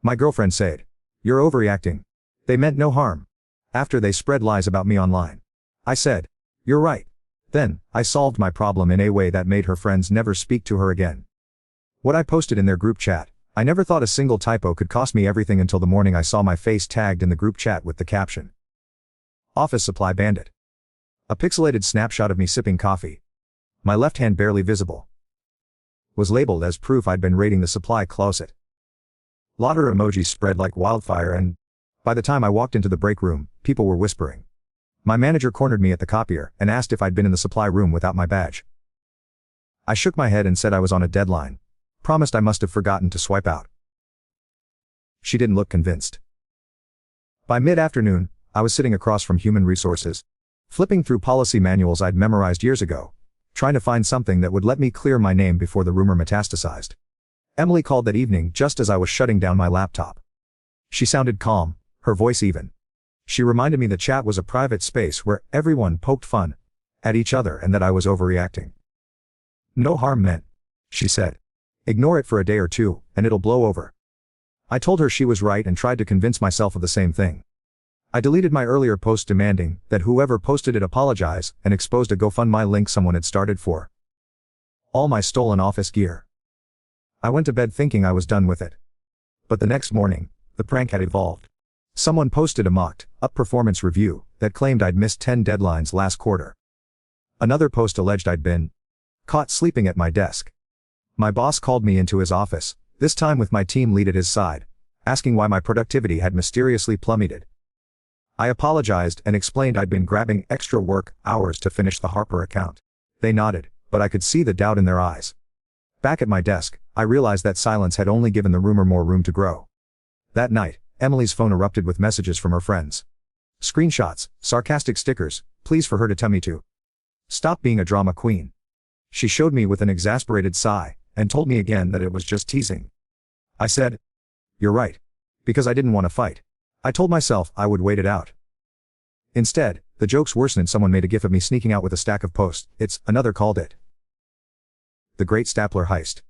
My girlfriend said, "You're overreacting. They meant no harm." After they spread lies about me online. I said, "You're right." Then, I solved my problem in a way that made her friends never speak to her again. What I posted in their group chat, I never thought a single typo could cost me everything until the morning I saw my face tagged in the group chat with the caption, "Office Supply Bandit." A pixelated snapshot of me sipping coffee, my left hand barely visible, was labeled as proof I'd been raiding the supply closet. Laughter emojis spread like wildfire, and by the time I walked into the break room, people were whispering. My manager cornered me at the copier and asked if I'd been in the supply room without my badge. I shook my head and said I was on a deadline, promised I must have forgotten to swipe out. She didn't look convinced. By mid-afternoon, I was sitting across from Human Resources, flipping through policy manuals I'd memorized years ago, trying to find something that would let me clear my name before the rumor metastasized. Emily called that evening just as I was shutting down my laptop. She sounded calm, her voice even. She reminded me the chat was a private space where everyone poked fun at each other and that I was overreacting. "No harm meant," she said. "Ignore it for a day or two, and it'll blow over." I told her she was right and tried to convince myself of the same thing. I deleted my earlier post demanding that whoever posted it apologize and exposed a GoFundMe link someone had started for all my stolen office gear. I went to bed thinking I was done with it. But the next morning, the prank had evolved. Someone posted a mocked-up performance review that claimed I'd missed 10 deadlines last quarter. Another post alleged I'd been caught sleeping at my desk. My boss called me into his office, this time with my team lead at his side, asking why my productivity had mysteriously plummeted. I apologized and explained I'd been grabbing extra work hours to finish the Harper account. They nodded, but I could see the doubt in their eyes. Back at my desk, I realized that silence had only given the rumor more room to grow. That night, Emily's phone erupted with messages from her friends. Screenshots, sarcastic stickers, pleas for her to tell me to stop being a drama queen. She showed me with an exasperated sigh, and told me again that it was just teasing. I said, "You're right." Because I didn't want to fight. I told myself I would wait it out. Instead, the jokes worsened. Someone made a gif of me sneaking out with a stack of posts. Another called it the Great Stapler Heist.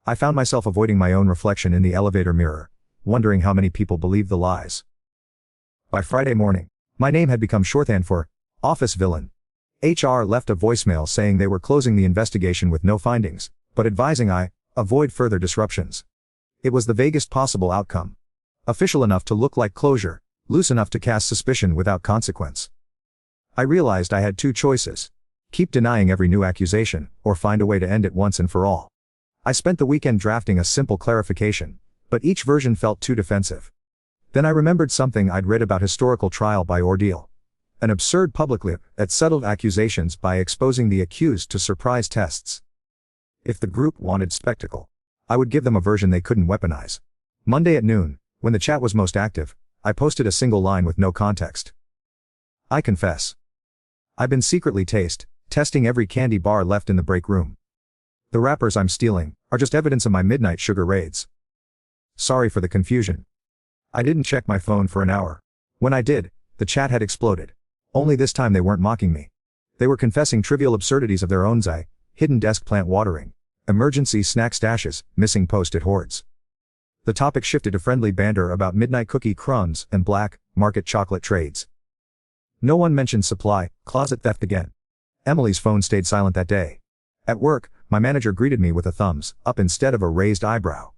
I found myself avoiding my own reflection in the elevator mirror, wondering how many people believed the lies. By Friday morning, my name had become shorthand for office villain. HR left a voicemail saying they were closing the investigation with no findings, but advising I avoid further disruptions. It was the vaguest possible outcome. Official enough to look like closure, loose enough to cast suspicion without consequence. I realized I had two choices: keep denying every new accusation, or find a way to end it once and for all. I spent the weekend drafting a simple clarification, but each version felt too defensive. Then I remembered something I'd read about historical trial by ordeal. An absurd public lip that settled accusations by exposing the accused to surprise tests. If the group wanted spectacle, I would give them a version they couldn't weaponize. Monday at noon, when the chat was most active, I posted a single line with no context. I confess, I've been secretly testing every candy bar left in the break room. The wrappers I'm stealing are just evidence of my midnight sugar raids. Sorry for the confusion. I didn't check my phone for an hour. When I did, the chat had exploded. Only this time they weren't mocking me. They were confessing trivial absurdities of their own: hidden desk plant watering, emergency snack stashes, missing post-it hoards. The topic shifted to friendly banter about midnight cookie crumbs and black market chocolate trades. No one mentioned supply closet theft again. Emily's phone stayed silent that day. At work, my manager greeted me with a thumbs up instead of a raised eyebrow.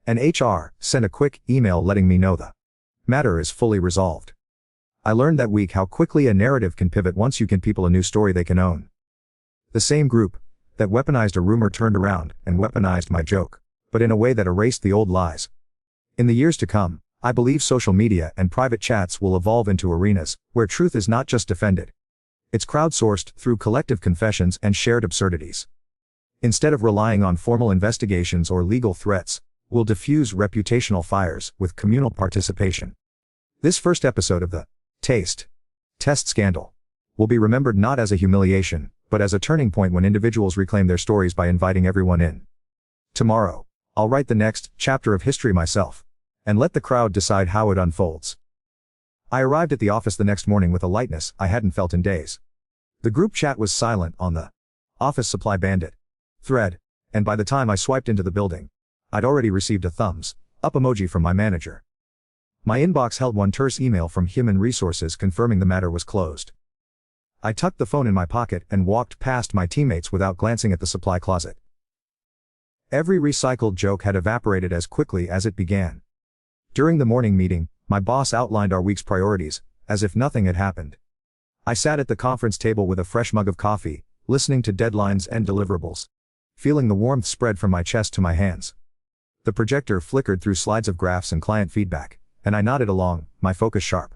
And HR sent a quick email letting me know the matter is fully resolved. I learned that week how quickly a narrative can pivot once you give people a new story they can own. The same group that weaponized a rumor turned around and weaponized my joke, but in a way that erased the old lies. In the years to come, I believe social media and private chats will evolve into arenas where truth is not just defended. It's crowdsourced through collective confessions and shared absurdities. Instead of relying on formal investigations or legal threats, we'll diffuse reputational fires with communal participation. This first episode of the test scandal will be remembered not as a humiliation, but as a turning point when individuals reclaim their stories by inviting everyone in. Tomorrow, I'll write the next chapter of history myself, and let the crowd decide how it unfolds. I arrived at the office the next morning with a lightness I hadn't felt in days. The group chat was silent on the Office Supply Bandit thread, and by the time I swiped into the building, I'd already received a thumbs Up emoji from my manager. My inbox held one terse email from Human Resources confirming the matter was closed. I tucked the phone in my pocket and walked past my teammates without glancing at the supply closet. Every recycled joke had evaporated as quickly as it began. During the morning meeting, my boss outlined our week's priorities, as if nothing had happened. I sat at the conference table with a fresh mug of coffee, listening to deadlines and deliverables. Feeling the warmth spread from my chest to my hands. The projector flickered through slides of graphs and client feedback, and I nodded along, my focus sharp.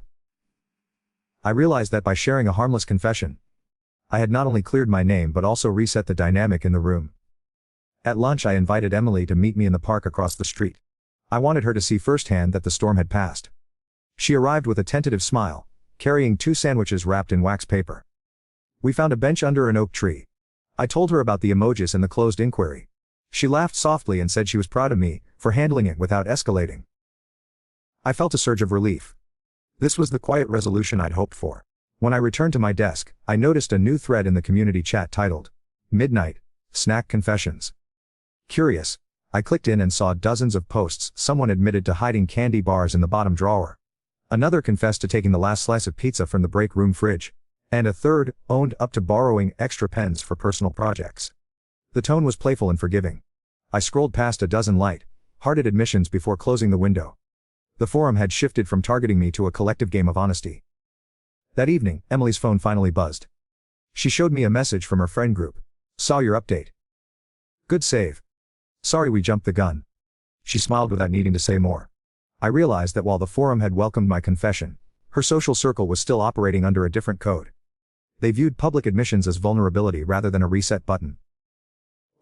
I realized that by sharing a harmless confession, I had not only cleared my name but also reset the dynamic in the room. At lunch I invited Emily to meet me in the park across the street. I wanted her to see firsthand that the storm had passed. She arrived with a tentative smile, carrying 2 sandwiches wrapped in wax paper. We found a bench under an oak tree. I told her about the emojis and the closed inquiry. She laughed softly and said she was proud of me for handling it without escalating. I felt a surge of relief. This was the quiet resolution I'd hoped for. When I returned to my desk, I noticed a new thread in the community chat titled, "Midnight, Snack Confessions." Curious, I clicked in and saw dozens of posts. Someone admitted to hiding candy bars in the bottom drawer. Another confessed to taking the last slice of pizza from the break room fridge. And a third owned up to borrowing extra pens for personal projects. The tone was playful and forgiving. I scrolled past a dozen light-hearted admissions before closing the window. The forum had shifted from targeting me to a collective game of honesty. That evening, Emily's phone finally buzzed. She showed me a message from her friend group. "Saw your update. Good save. Sorry we jumped the gun." She smiled without needing to say more. I realized that while the forum had welcomed my confession, her social circle was still operating under a different code. They viewed public admissions as vulnerability rather than a reset button.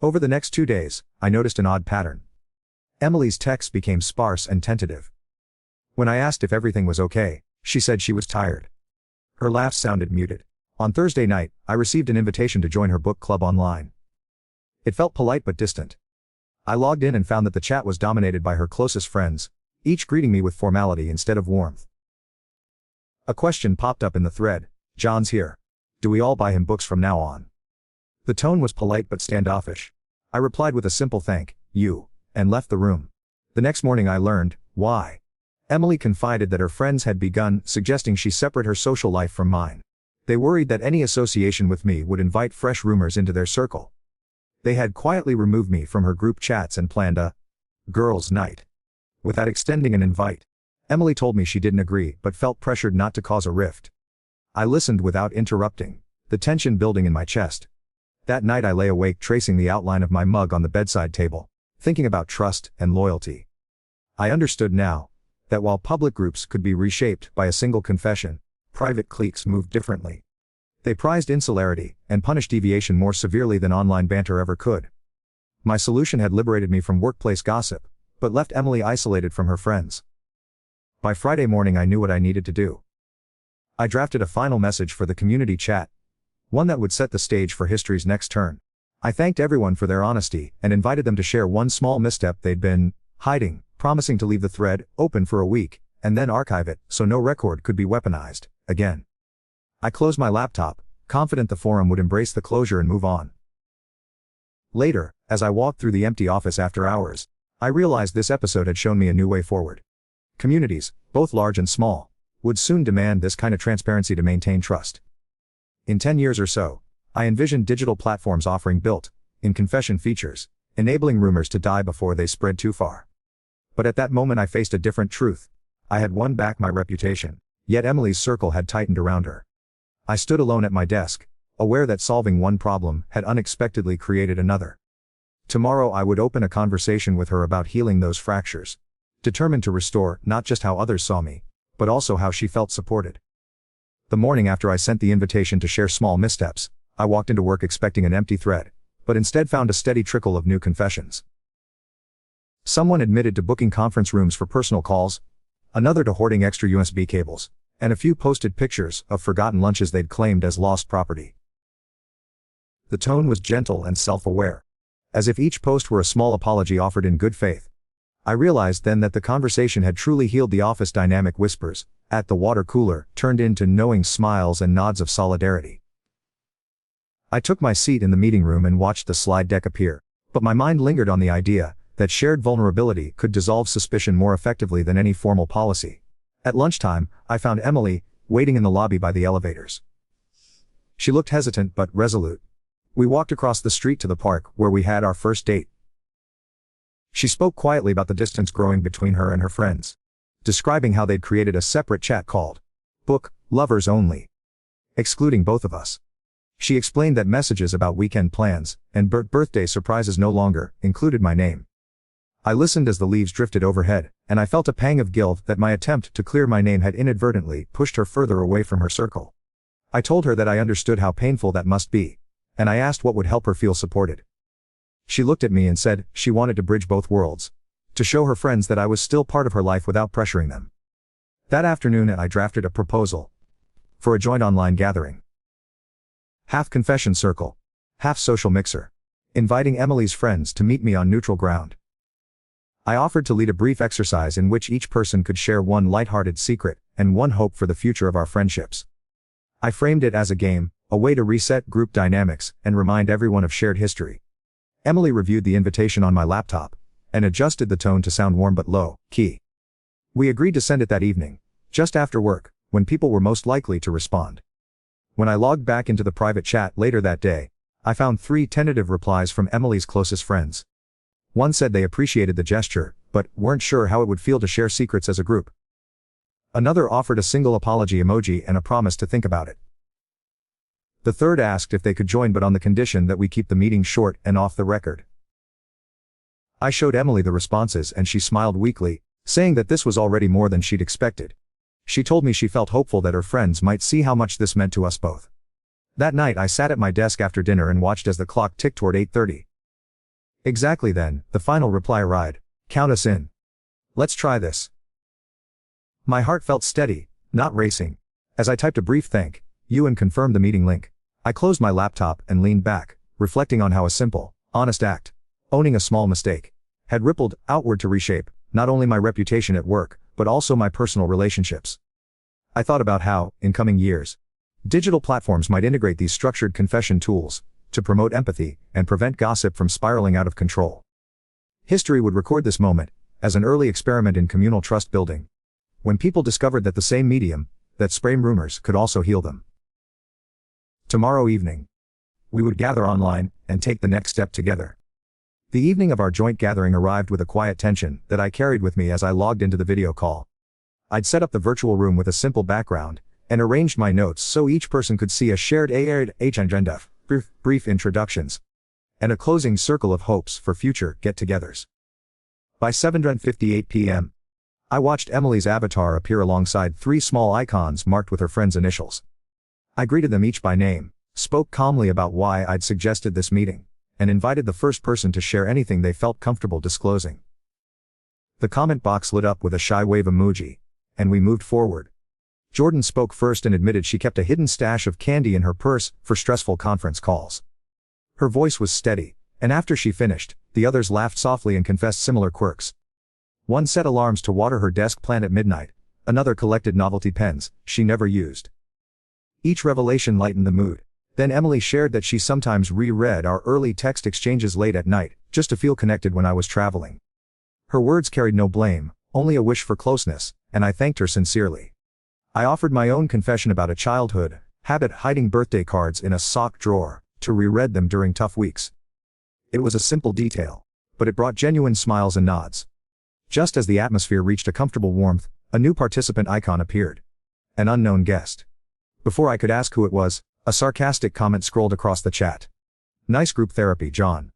Over the next 2 days, I noticed an odd pattern. Emily's texts became sparse and tentative. When I asked if everything was okay, she said she was tired. Her laugh sounded muted. On Thursday night, I received an invitation to join her book club online. It felt polite but distant. I logged in and found that the chat was dominated by her closest friends, each greeting me with formality instead of warmth. A question popped up in the thread. "John's here. Do we all buy him books from now on?" The tone was polite but standoffish. I replied with a simple "thank you," and left the room. The next morning I learned why. Emily confided that her friends had begun suggesting she separate her social life from mine. They worried that any association with me would invite fresh rumors into their circle. They had quietly removed me from her group chats and planned a girls' night. Without extending an invite. Emily told me she didn't agree but felt pressured not to cause a rift. I listened without interrupting, the tension building in my chest. That night I lay awake tracing the outline of my mug on the bedside table, thinking about trust and loyalty. I understood now that while public groups could be reshaped by a single confession, private cliques moved differently. They prized insularity and punished deviation more severely than online banter ever could. My solution had liberated me from workplace gossip, but left Emily isolated from her friends. By Friday morning I knew what I needed to do. I drafted a final message for the community chat, one that would set the stage for history's next turn. I thanked everyone for their honesty and invited them to share one small misstep they'd been hiding, promising to leave the thread open for a week, and then archive it so no record could be weaponized again. I closed my laptop, confident the forum would embrace the closure and move on. Later, as I walked through the empty office after hours, I realized this episode had shown me a new way forward. Communities, both large and small, would soon demand this kind of transparency to maintain trust. In 10 years or so, I envisioned digital platforms offering built-in confession features, enabling rumors to die before they spread too far. But at that moment I faced a different truth. I had won back my reputation, yet Emily's circle had tightened around her. I stood alone at my desk, aware that solving one problem had unexpectedly created another. Tomorrow I would open a conversation with her about healing those fractures, determined to restore not just how others saw me, but also how she felt supported. The morning after I sent the invitation to share small missteps, I walked into work expecting an empty thread, but instead found a steady trickle of new confessions. Someone admitted to booking conference rooms for personal calls, another to hoarding extra USB cables, and a few posted pictures of forgotten lunches they'd claimed as lost property. The tone was gentle and self-aware, as if each post were a small apology offered in good faith. I realized then that the conversation had truly healed the office dynamic. Whispers at the water cooler turned into knowing smiles and nods of solidarity. I took my seat in the meeting room and watched the slide deck appear, but my mind lingered on the idea that shared vulnerability could dissolve suspicion more effectively than any formal policy. At lunchtime, I found Emily, waiting in the lobby by the elevators. She looked hesitant but resolute. We walked across the street to the park where we had our first date. She spoke quietly about the distance growing between her and her friends, describing how they'd created a separate chat called Book Lovers Only, excluding both of us. She explained that messages about weekend plans and birthday surprises no longer included my name. I listened as the leaves drifted overhead, and I felt a pang of guilt that my attempt to clear my name had inadvertently pushed her further away from her circle. I told her that I understood how painful that must be, and I asked what would help her feel supported. She looked at me and said she wanted to bridge both worlds, to show her friends that I was still part of her life without pressuring them. That afternoon I drafted a proposal for a joint online gathering. Half confession circle, half social mixer, inviting Emily's friends to meet me on neutral ground. I offered to lead a brief exercise in which each person could share one lighthearted secret and one hope for the future of our friendships. I framed it as a game, a way to reset group dynamics and remind everyone of shared history. Emily reviewed the invitation on my laptop and adjusted the tone to sound warm but low key. We agreed to send it that evening, just after work, when people were most likely to respond. When I logged back into the private chat later that day, I found 3 tentative replies from Emily's closest friends. One said they appreciated the gesture, but weren't sure how it would feel to share secrets as a group. Another offered a single apology emoji and a promise to think about it. The third asked if they could join but on the condition that we keep the meeting short and off the record. I showed Emily the responses and she smiled weakly, saying that this was already more than she'd expected. She told me she felt hopeful that her friends might see how much this meant to us both. That night I sat at my desk after dinner and watched as the clock ticked toward 8:30. Exactly then, the final reply arrived. Count us in. Let's try this. My heart felt steady, not racing. As I typed a brief thank you and confirmed the meeting link, I closed my laptop and leaned back, reflecting on how a simple, honest act, owning a small mistake, had rippled outward to reshape not only my reputation at work, but also my personal relationships. I thought about how, in coming years, digital platforms might integrate these structured confession tools to promote empathy and prevent gossip from spiraling out of control. History would record this moment as an early experiment in communal trust building, when people discovered that the same medium that sprayed rumors could also heal them. Tomorrow evening, we would gather online and take the next step together. The evening of our joint gathering arrived with a quiet tension that I carried with me as I logged into the video call. I'd set up the virtual room with a simple background and arranged my notes so each person could see a shared agenda, brief introductions, and a closing circle of hopes for future get-togethers. By 7:58 p.m., I watched Emily's avatar appear alongside 3 small icons marked with her friends' initials. I greeted them each by name, spoke calmly about why I'd suggested this meeting, and invited the first person to share anything they felt comfortable disclosing. The comment box lit up with a shy wave emoji, and we moved forward. Jordan spoke first and admitted she kept a hidden stash of candy in her purse for stressful conference calls. Her voice was steady, and after she finished, the others laughed softly and confessed similar quirks. One set alarms to water her desk plant at midnight, another collected novelty pens she never used. Each revelation lightened the mood. Then Emily shared that she sometimes reread our early text exchanges late at night, just to feel connected when I was traveling. Her words carried no blame, only a wish for closeness, and I thanked her sincerely. I offered my own confession about a childhood habit, hiding birthday cards in a sock drawer, to reread them during tough weeks. It was a simple detail, but it brought genuine smiles and nods. Just as the atmosphere reached a comfortable warmth, a new participant icon appeared. An unknown guest. Before I could ask who it was, a sarcastic comment scrolled across the chat. Nice group therapy, John.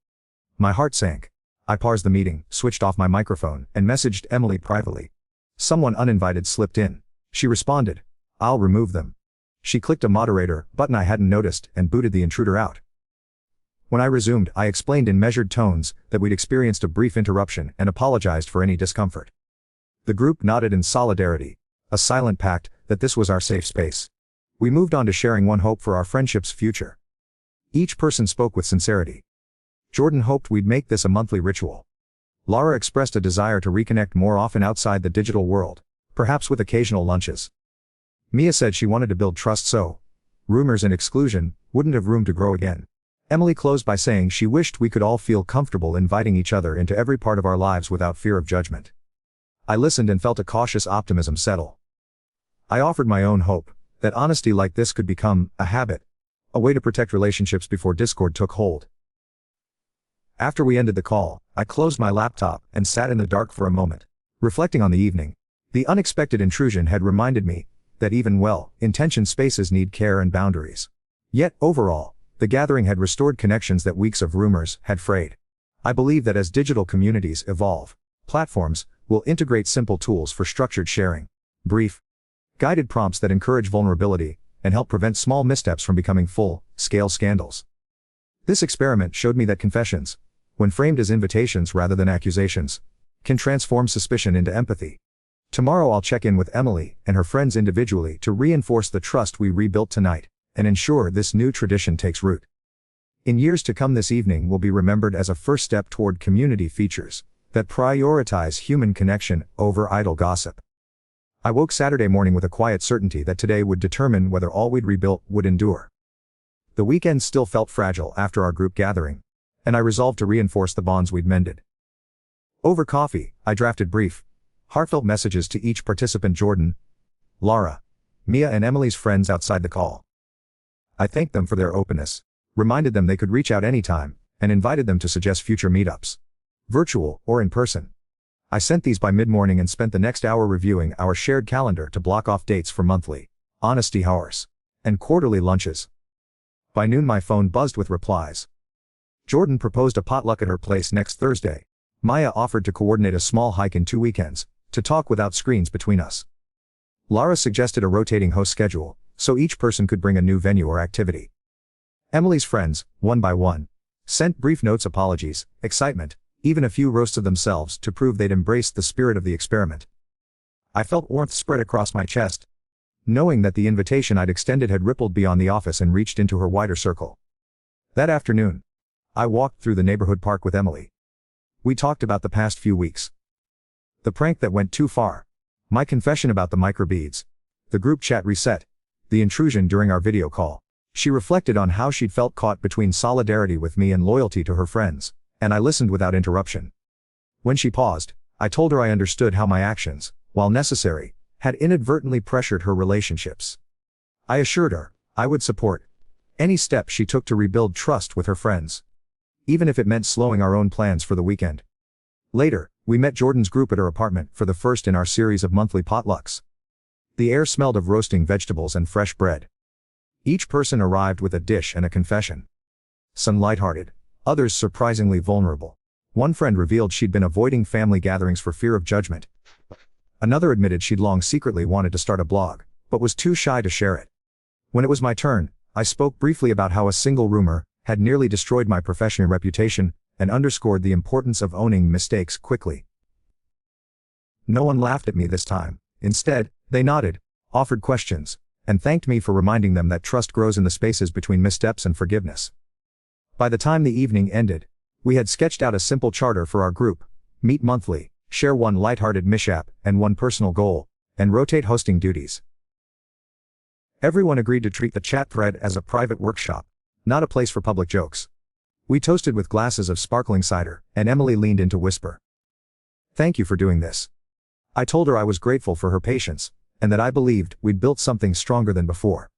My heart sank. I paused the meeting, switched off my microphone, and messaged Emily privately. Someone uninvited slipped in. She responded, I'll remove them. She clicked a moderator button I hadn't noticed and booted the intruder out. When I resumed, I explained in measured tones that we'd experienced a brief interruption and apologized for any discomfort. The group nodded in solidarity, a silent pact that this was our safe space. We moved on to sharing one hope for our friendship's future. Each person spoke with sincerity. Jordan hoped we'd make this a monthly ritual. Laura expressed a desire to reconnect more often outside the digital world, perhaps with occasional lunches. Mia said she wanted to build trust so rumors and exclusion wouldn't have room to grow again. Emily closed by saying she wished we could all feel comfortable inviting each other into every part of our lives without fear of judgment. I listened and felt a cautious optimism settle. I offered my own hope that honesty like this could become a habit, a way to protect relationships before discord took hold. After we ended the call, I closed my laptop and sat in the dark for a moment, reflecting on the evening. The unexpected intrusion had reminded me that even well-intentioned spaces need care and boundaries. Yet, overall, the gathering had restored connections that weeks of rumors had frayed. I believe that as digital communities evolve, platforms will integrate simple tools for structured sharing, brief, guided prompts that encourage vulnerability and help prevent small missteps from becoming full-scale scandals. This experiment showed me that confessions, when framed as invitations rather than accusations, can transform suspicion into empathy. Tomorrow I'll check in with Emily and her friends individually to reinforce the trust we rebuilt tonight and ensure this new tradition takes root. In years to come, this evening will be remembered as a first step toward community features that prioritize human connection over idle gossip. I woke Saturday morning with a quiet certainty that today would determine whether all we'd rebuilt would endure. The weekend still felt fragile after our group gathering, and I resolved to reinforce the bonds we'd mended. Over coffee, I drafted brief, heartfelt messages to each participant: Jordan, Laura, Mia and Emily's friends outside the call. I thanked them for their openness, reminded them they could reach out anytime, and invited them to suggest future meetups, virtual or in person. I sent these by mid-morning and spent the next hour reviewing our shared calendar to block off dates for monthly honesty hours and quarterly lunches. By noon my phone buzzed with replies. Jordan proposed a potluck at her place next Thursday. Maya offered to coordinate a small hike in 2 weekends, to talk without screens between us. Lara suggested a rotating host schedule, so each person could bring a new venue or activity. Emily's friends, one by one, sent brief notes, apologies, excitement, even a few roasts of themselves to prove they'd embraced the spirit of the experiment. I felt warmth spread across my chest, knowing that the invitation I'd extended had rippled beyond the office and reached into her wider circle. That afternoon, I walked through the neighborhood park with Emily. We talked about the past few weeks. The prank that went too far, my confession about the microbeads, the group chat reset, the intrusion during our video call. She reflected on how she'd felt caught between solidarity with me and loyalty to her friends, and I listened without interruption. When she paused, I told her I understood how my actions, while necessary, had inadvertently pressured her relationships. I assured her I would support any step she took to rebuild trust with her friends, even if it meant slowing our own plans for the weekend. Later, we met Jordan's group at her apartment for the first in our series of monthly potlucks. The air smelled of roasting vegetables and fresh bread. Each person arrived with a dish and a confession. Some lighthearted, others surprisingly vulnerable. One friend revealed she'd been avoiding family gatherings for fear of judgment. Another admitted she'd long secretly wanted to start a blog, but was too shy to share it. When it was my turn, I spoke briefly about how a single rumor had nearly destroyed my professional reputation, and underscored the importance of owning mistakes quickly. No one laughed at me this time. Instead, they nodded, offered questions, and thanked me for reminding them that trust grows in the spaces between missteps and forgiveness. By the time the evening ended, we had sketched out a simple charter for our group: meet monthly, share one lighthearted mishap and one personal goal, and rotate hosting duties. Everyone agreed to treat the chat thread as a private workshop, not a place for public jokes. We toasted with glasses of sparkling cider, and Emily leaned in to whisper, "Thank you for doing this." I told her I was grateful for her patience, and that I believed we'd built something stronger than before.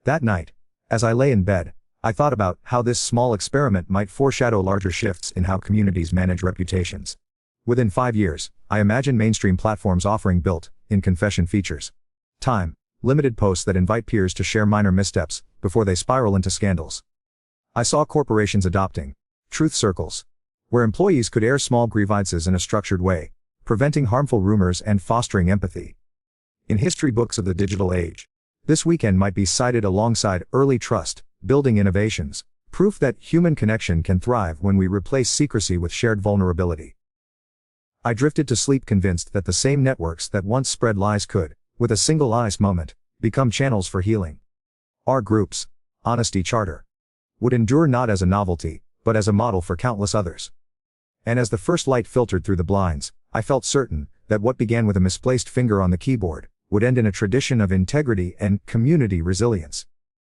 That night, as I lay in bed, I thought about how this small experiment might foreshadow larger shifts in how communities manage reputations. Within 5 years, I imagine mainstream platforms offering built-in confession features. Time-limited posts that invite peers to share minor missteps before they spiral into scandals. I saw corporations adopting truth circles, where employees could air small grievances in a structured way, preventing harmful rumors and fostering empathy. In history books of the digital age, this weekend might be cited alongside early trust building innovations, proof that human connection can thrive when we replace secrecy with shared vulnerability. I drifted to sleep convinced that the same networks that once spread lies could, with a single honest moment, become channels for healing. Our group's honesty charter would endure not as a novelty, but as a model for countless others. And as the first light filtered through the blinds, I felt certain that what began with a misplaced finger on the keyboard would end in a tradition of integrity and community resilience.